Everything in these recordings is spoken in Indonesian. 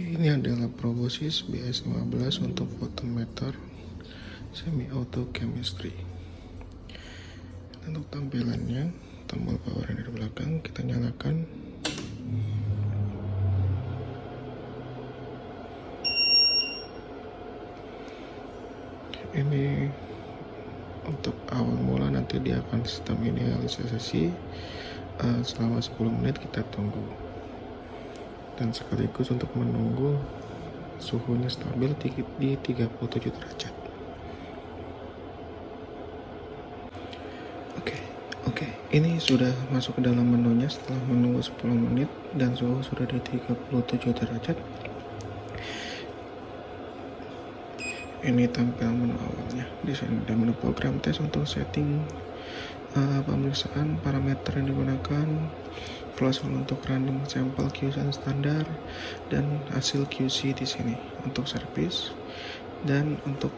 Ini adalah Proboscis BS15 untuk voltmeter semi auto chemistry. Untuk tampilannya, tombol power yang di belakang kita nyalakan. Ini untuk awal mula, nanti dia akan sistem inisialisasi selama 10 menit. Kita tunggu, dan sekaligus untuk menunggu suhunya stabil di 37 derajat. Oke, ini sudah masuk ke dalam menunya setelah menunggu 10 menit dan suhu sudah di 37 derajat. Ini tampil menu awalnya. Di sini ada menu program tes untuk setting pemeriksaan parameter yang digunakan, flash untuk running sampel QC standar, dan hasil QC di sini untuk service, dan untuk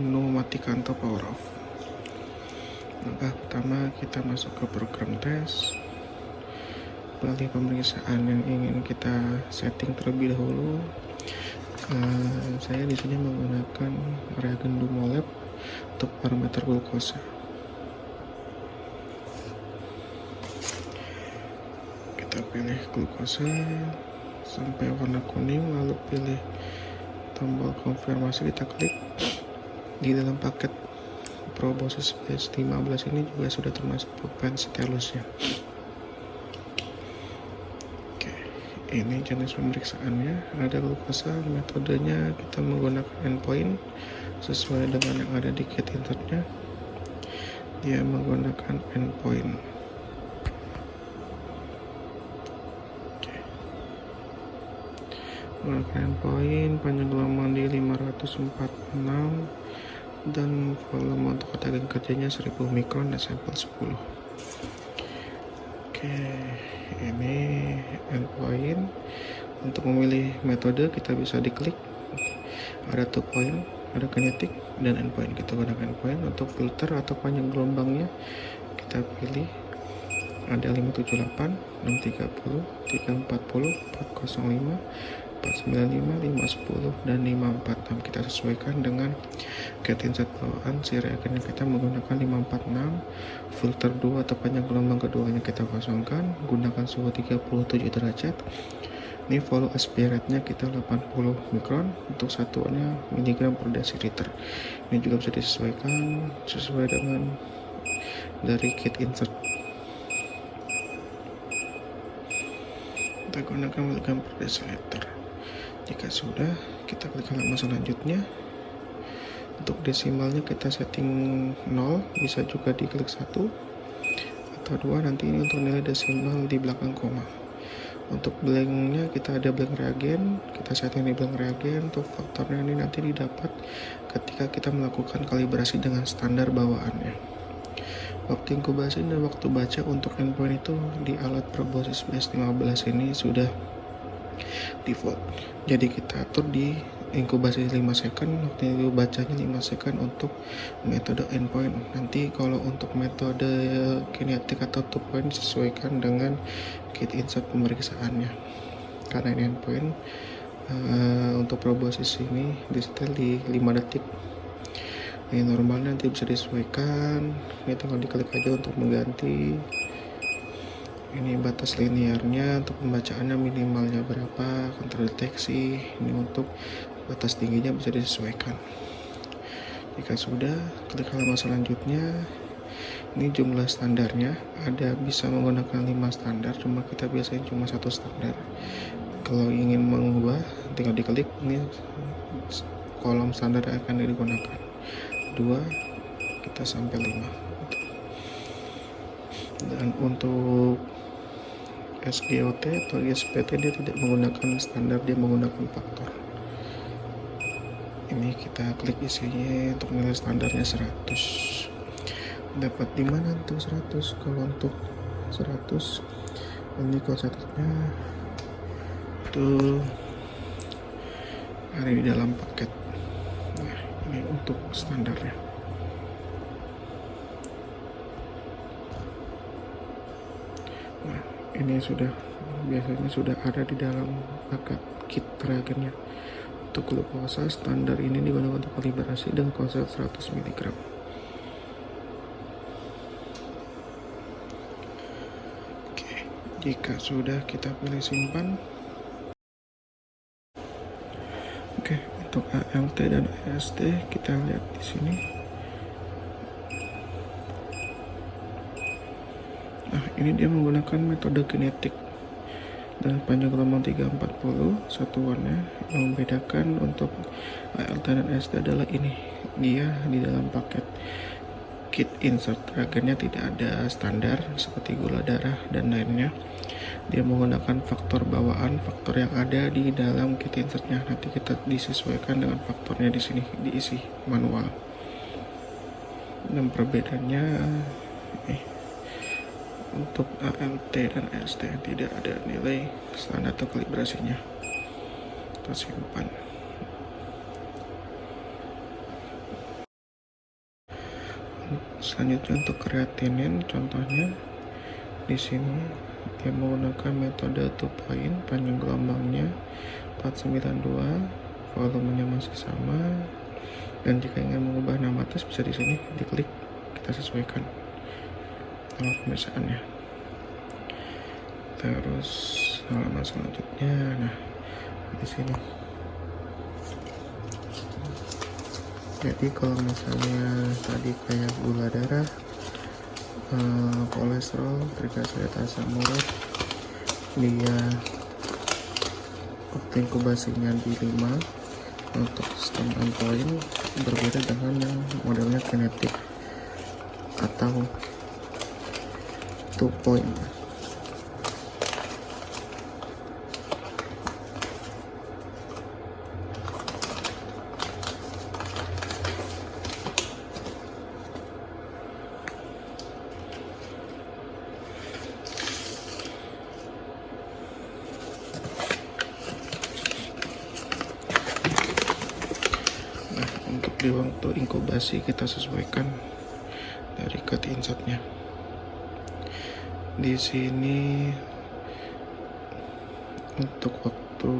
menu matikan atau power off. Langkah pertama, kita masuk ke program tes, pilih pemeriksaan yang ingin kita setting terlebih dahulu. Saya di sini menggunakan reagen Dumolab untuk parameter glukosa. Kita pilih glukosa sampai warna kuning, lalu pilih tombol konfirmasi, kita klik. Di dalam paket Proboscis BS15 ini juga sudah termasuk pulpen stelusnya. Ini jenis pemeriksaannya, ada glukosa. Metodenya kita menggunakan endpoint sesuai dengan yang ada di kit insertnya. Dia menggunakan endpoint. Menggunakan endpoint, panjang gelombang di 546 dan volume untuk daging kerjanya 1000 mikron dan sampel 10. Ini endpoint. Untuk memilih metode kita bisa diklik, ada 2 point, ada kinetic dan endpoint. Kita gunakan endpoint. Untuk filter atau panjang gelombangnya kita pilih ada 578, 630, 340, 405, 495, 510 dan 546. Kita sesuaikan dengan kit insert bawaan. Si reagennya kita menggunakan 546, filter 2 atau panjang gelombang keduanya kita kosongkan, gunakan suhu 37 derajat. Ini volume aspirate-nya kita 80 mikron, untuk satuannya miligram per desiliter. Ini juga bisa disesuaikan sesuai dengan dari kit insert. Kita gunakan miligram per desiliter. Jika sudah, kita klik halaman selanjutnya. Untuk desimalnya kita setting 0, bisa juga diklik 1 atau 2. Nanti ini untuk nilai desimal di belakang koma. Untuk blanknya kita ada blank reagen, kita setting di blank reagen. Untuk faktornya ini nanti didapat ketika kita melakukan kalibrasi dengan standar bawaannya. Waktu inkubasi dan waktu baca untuk endpoint itu di alat Proboscis BS15 ini sudah default. Jadi kita atur di inkubasi 5 second, waktu bacanya 5 second untuk metode endpoint. Nanti kalau untuk metode kinetik atau 2 point disesuaikan dengan kit insert pemeriksaannya. Karena ini endpoint, untuk Proboscis ini di setel di 5 detik. Ini normalnya nanti bisa disesuaikan. Ini tinggal diklik aja untuk mengganti. Ini batas linearnya, untuk pembacaannya minimalnya berapa, kontrol deteksi. Ini untuk batas tingginya bisa disesuaikan. Jika sudah, klik halaman selanjutnya. Ini jumlah standarnya, ada bisa menggunakan 5 standar, cuma kita biasanya cuma 1 standar. Kalau ingin mengubah, tinggal diklik. Ini kolom standar yang akan digunakan 2, kita sampai 5. Dan untuk SGOT atau SPT dia tidak menggunakan standar, dia menggunakan faktor. Ini kita klik isinya. Untuk nilai standarnya 100. Dapat di mana untuk 100? Kalau untuk 100 ini kode satunya itu ada di dalam paket. Nah, ini untuk standarnya. Nah, ini sudah biasanya sudah ada di dalam paket kit reagennya. Untuk glukosa standar ini digunakan untuk kalibrasi dengan konsep 100 mg. Oke, jika sudah kita pilih simpan. Oke, untuk ALT dan AST kita lihat di sini. Nah, ini dia menggunakan metode kinetik dan panjang gelombang 340 satuannya. Yang membedakan untuk ALT dan AST adalah ini, dia di dalam paket kit insert reagennya tidak ada standar seperti gula darah dan lainnya. Dia menggunakan faktor bawaan, faktor yang ada di dalam kit insertnya. Nanti kita disesuaikan dengan faktornya di sini, diisi manual. Dan perbedaannya untuk ALT dan AST tidak ada nilai standar atau kalibrasinya. Kita simpan. Selanjutnya untuk kreatinin, contohnya di sini dia menggunakan metode 2 point, panjang gelombangnya 492, volumenya masih sama. Dan jika ingin mengubah nama tes bisa di sini diklik, kita sesuaikan nama pemirsaannya. Terus halaman selanjutnya, nah di sini. Jadi kalau misalnya tadi kayak gula darah, kolesterol, trigliserid, asam urat, dia waktu inkubasinya di 5. Untuk sistem endpoint berbeda dengan yang modelnya kinetik atau 2 point. Untuk di waktu inkubasi kita sesuaikan dari cut insertnya. Di sini untuk waktu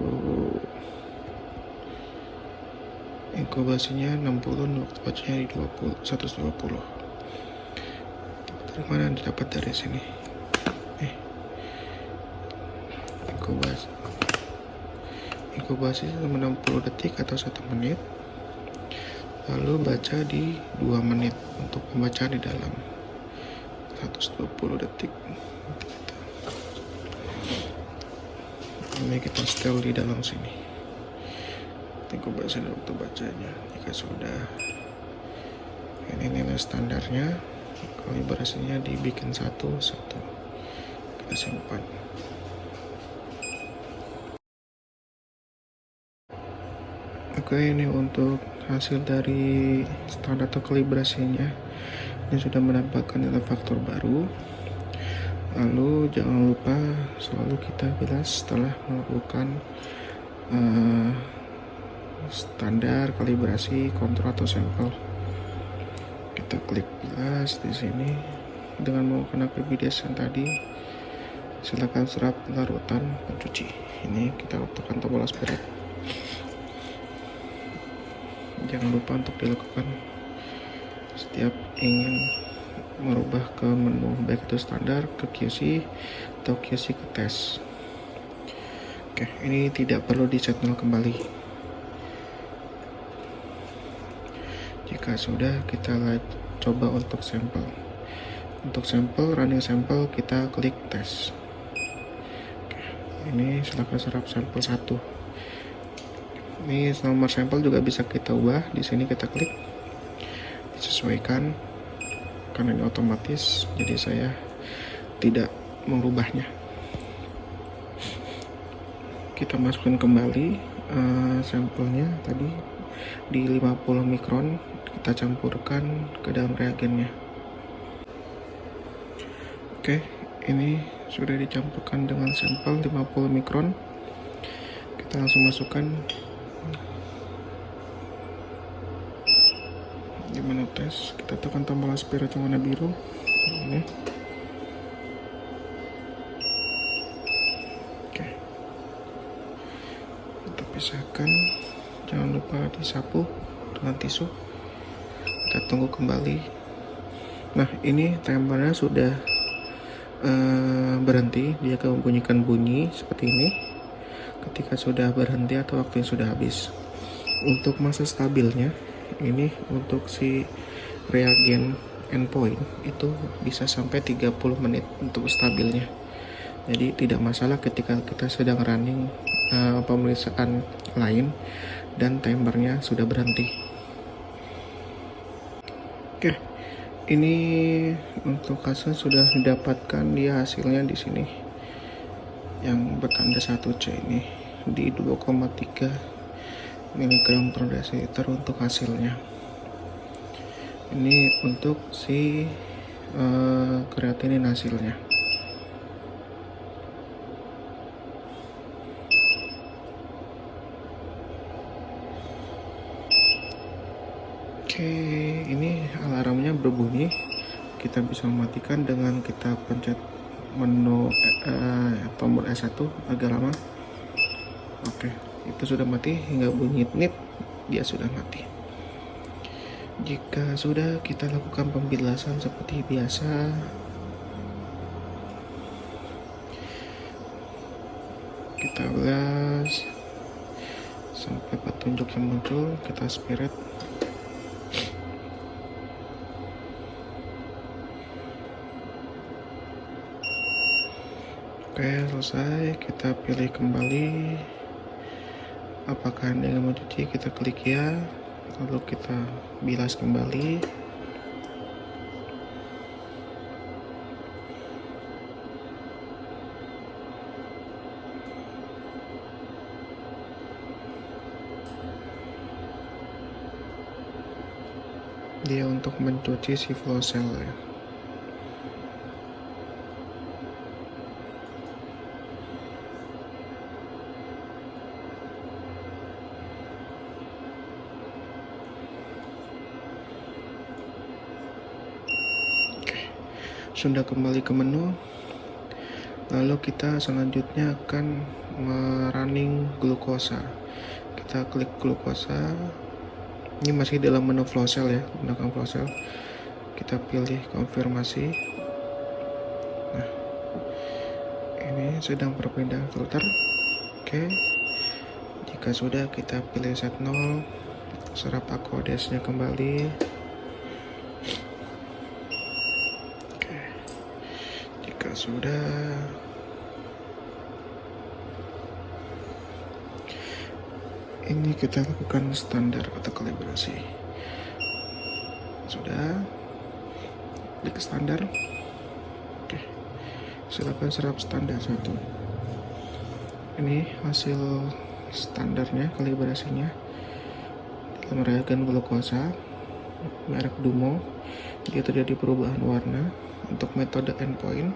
inkubasinya 60, waktu bacanya di 120. Dari mana didapat? Dari sini. Inkubasi selama 60 detik atau 1 menit. Lalu baca di 2 menit untuk pembacaan di dalam 120 detik. Ini kita setel di dalam sini. Inkubasi dan waktu bacanya. Jika sudah, ini nilai standarnya, kalibrasinya dibikin satu. Kita simpan. Oke, ini untuk hasil dari standar atau kalibrasinya. Ini sudah mendapatkan nilai faktor baru. Lalu jangan lupa selalu kita bilas setelah melakukan standar kalibrasi kontrol atau sampel. Kita klik bilas di sini dengan menggunakan PBDS yang tadi. Silakan serap larutan pencuci. Ini kita tekan tombol aspirat. Jangan lupa untuk dilakukan setiap ingin merubah ke menu, baik itu standar ke QC atau QC ke tes. Oke, ini tidak perlu di set nol kembali. Jika sudah, kita coba untuk sampel. Untuk sampel, running sampel, kita klik tes. Oke, ini silakan serap sampel 1. Ini nomor sampel juga bisa kita ubah. Di sini kita klik, disesuaikan karena ini otomatis, jadi saya tidak merubahnya. Kita masukkan kembali sampelnya tadi di 50 mikron, kita campurkan ke dalam reagennya. Oke, ini sudah dicampurkan dengan sampel 50 mikron. Kita langsung masukkan di menu tes. Kita tekan tombol aspirat yang warna biru ini. pisahkan, jangan lupa disapu dengan tisu. Kita tunggu kembali. Nah, ini timernya sudah berhenti, dia akan membunyikan bunyi seperti ini ketika sudah berhenti atau waktu yang sudah habis. Untuk masa stabilnya, ini untuk si reagen endpoint itu bisa sampai 30 menit untuk stabilnya. Jadi tidak masalah ketika kita sedang running pemeriksaan lain dan timernya sudah berhenti. Oke, ini untuk kasus sudah didapatkan, dia hasilnya di sini yang bertanda 1C ini di 2,3 mg per desiliter untuk hasilnya. Ini untuk si kreatinin hasilnya. Oke, ini alarmnya berbunyi. Kita bisa mematikan dengan kita pencet menu tombol S1 agak lama. Oke, itu sudah mati hingga bunyi nip, dia sudah mati. Jika sudah, kita lakukan pembilasan seperti biasa. Kita bilas sampai petunjuk yang muncul, kita spirit. Oke, selesai. Kita pilih kembali apakah Anda ingin mencuci, kita klik ya, lalu kita bilas kembali. Dia untuk mencuci si flow cell ya. Sudah kembali ke menu, lalu kita selanjutnya akan running glukosa. Kita klik glukosa. Ini masih dalam menu flow cell ya, gunakan flow cell. Kita pilih konfirmasi. Nah, ini sedang berpindah filter. Oke, jika sudah, kita pilih set 0, serap akodesnya kembali. Sudah, ini kita lakukan standar atau kalibrasi. Sudah, klik standar. Oke, silakan serap standar 1. Ini hasil standarnya, kalibrasinya dalam reagen glukosa merek Dumo. Dia terjadi perubahan warna. Untuk metode endpoint,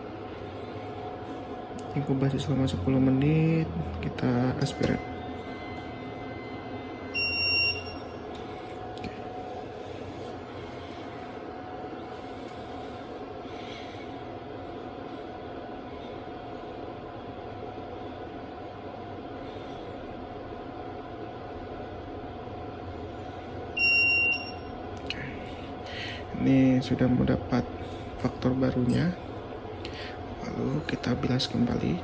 inkubasi selama 10 menit, kita aspirate. Ini sudah mendapat faktor barunya, lalu kita bilas kembali.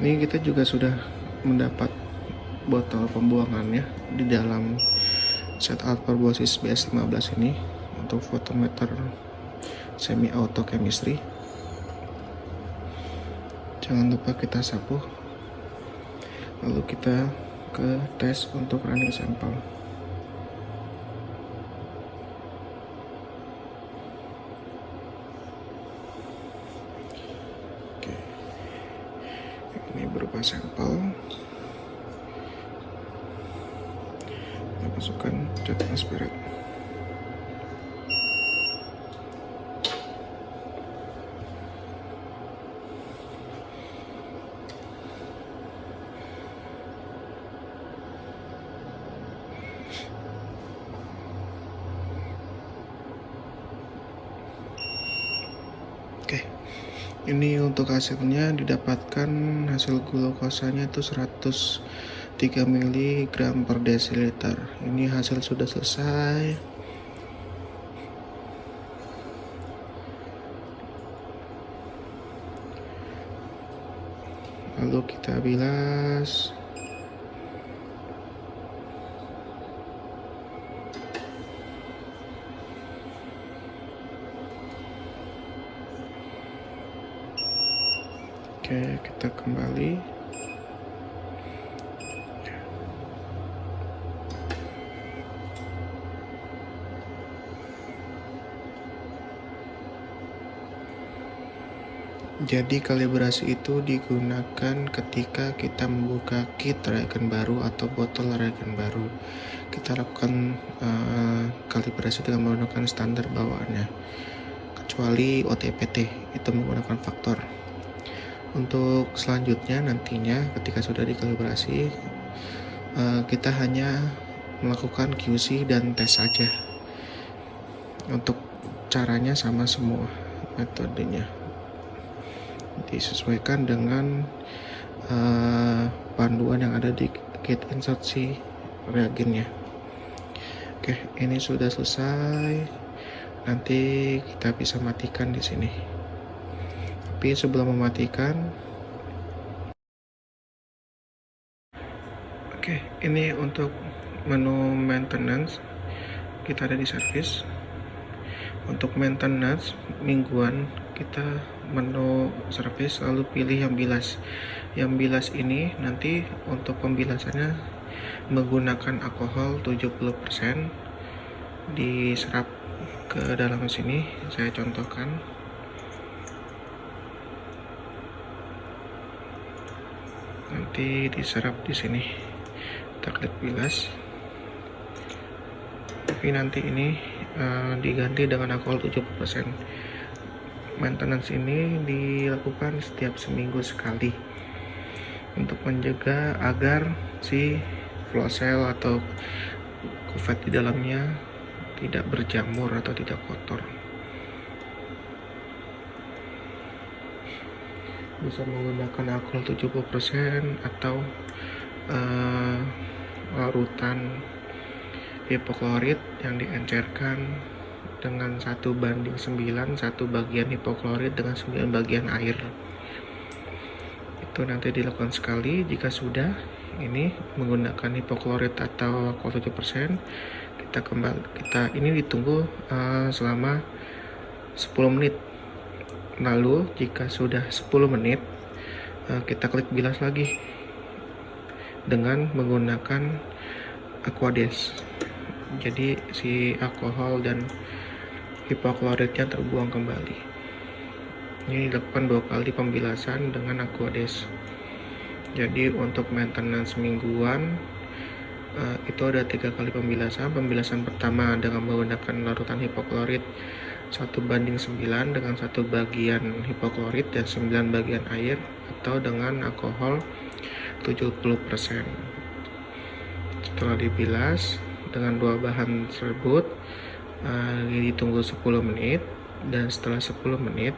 Ini kita juga sudah mendapat botol pembuangannya di dalam set alpha Bosys BS15 ini untuk fotometer semi auto chemistry. Jangan lupa kita sapu, lalu kita ke tes untuk running sampel. Oke, ini berupa sampel. Kita masukkan cat aspirate. Oke, ini untuk hasilnya didapatkan hasil glukosanya itu 103 mg per desiliter. Ini hasil sudah selesai. Lalu kita bilas. Oke, kita kembali. Jadi kalibrasi itu digunakan ketika kita membuka kit reagen baru atau botol reagen baru. Kita lakukan kalibrasi dengan menggunakan standar bawaannya, kecuali OTPT itu menggunakan faktor. Untuk selanjutnya nantinya ketika sudah dikalibrasi, kita hanya melakukan QC dan tes saja. Untuk caranya sama semua metodenya, disesuaikan dengan panduan yang ada di kit insersi reagennya. Oke, ini sudah selesai. Nanti kita bisa matikan di sini. Tapi sebelum mematikan, oke, ini untuk menu maintenance. Kita ada di service. Untuk maintenance mingguan, kita menu service lalu pilih yang bilas. Yang bilas ini nanti untuk pembilasannya menggunakan alkohol 70%, diserap ke dalam sini. Saya contohkan. Nanti diserap di sini. Kita klik bilas. Tapi nanti ini diganti dengan alkohol 70%. Maintenance ini dilakukan setiap seminggu sekali untuk menjaga agar si flow cell atau kuvet di dalamnya tidak berjamur atau tidak kotor. Bisa menggunakan alkohol 70% atau larutan hipoklorit yang diencerkan dengan 1:9, 1 bagian hipoklorit dengan 9 bagian air. Itu nanti dilakukan sekali. Jika sudah ini menggunakan hipoklorit atau alkohol 7%, kita ini ditunggu selama 10 menit. Lalu jika sudah 10 menit, kita klik bilas lagi dengan menggunakan Aquades. Jadi si alkohol dan hipokloritnya terbuang kembali. Ini dilakukan 2 kali pembilasan dengan Aquades. Jadi untuk maintenance mingguan itu ada 3 kali pembilasan. Pembilasan pertama dengan menggunakan larutan hipoklorit 1:9 dengan 1 bagian hipoklorit dan 9 bagian air, atau dengan alkohol 70%. Setelah dibilas dengan 2 bahan tersebut, ditunggu 10 menit, dan setelah 10 menit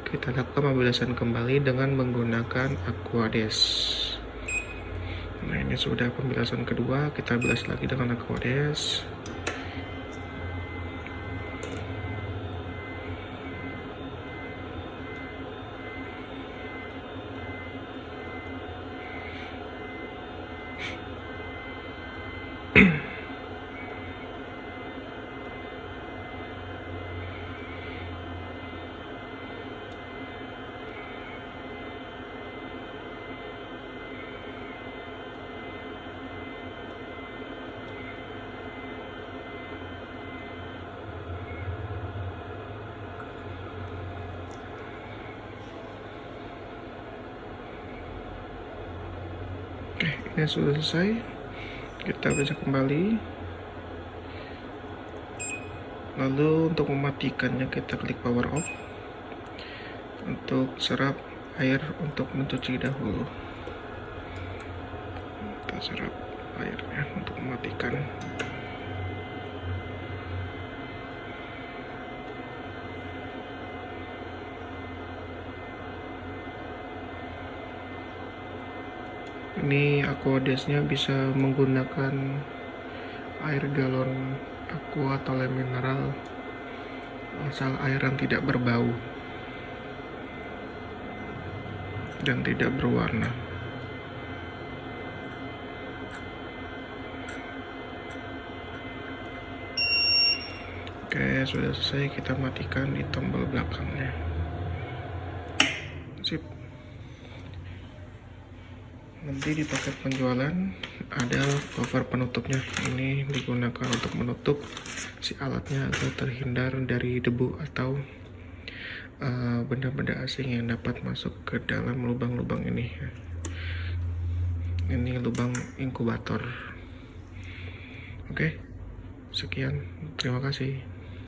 kita lakukan pembilasan kembali dengan menggunakan Aquades. Nah, ini sudah pembilasan kedua, kita bilas lagi dengan Aquades. Ini sudah selesai, kita bisa kembali. Lalu untuk mematikannya kita klik power off. Untuk serap air untuk mencuci dahulu, kita serap airnya untuk mematikan. Ini Aquadesnya bisa menggunakan air galon aqua atau air mineral, asal air yang tidak berbau dan tidak berwarna. Oke, sudah selesai, kita matikan di tombol belakangnya. Sip. Nanti di paket penjualan ada cover penutupnya. Ini digunakan untuk menutup si alatnya agar terhindar dari debu atau benda-benda asing yang dapat masuk ke dalam lubang-lubang ini. Ini lubang inkubator. Oke, sekian, terima kasih.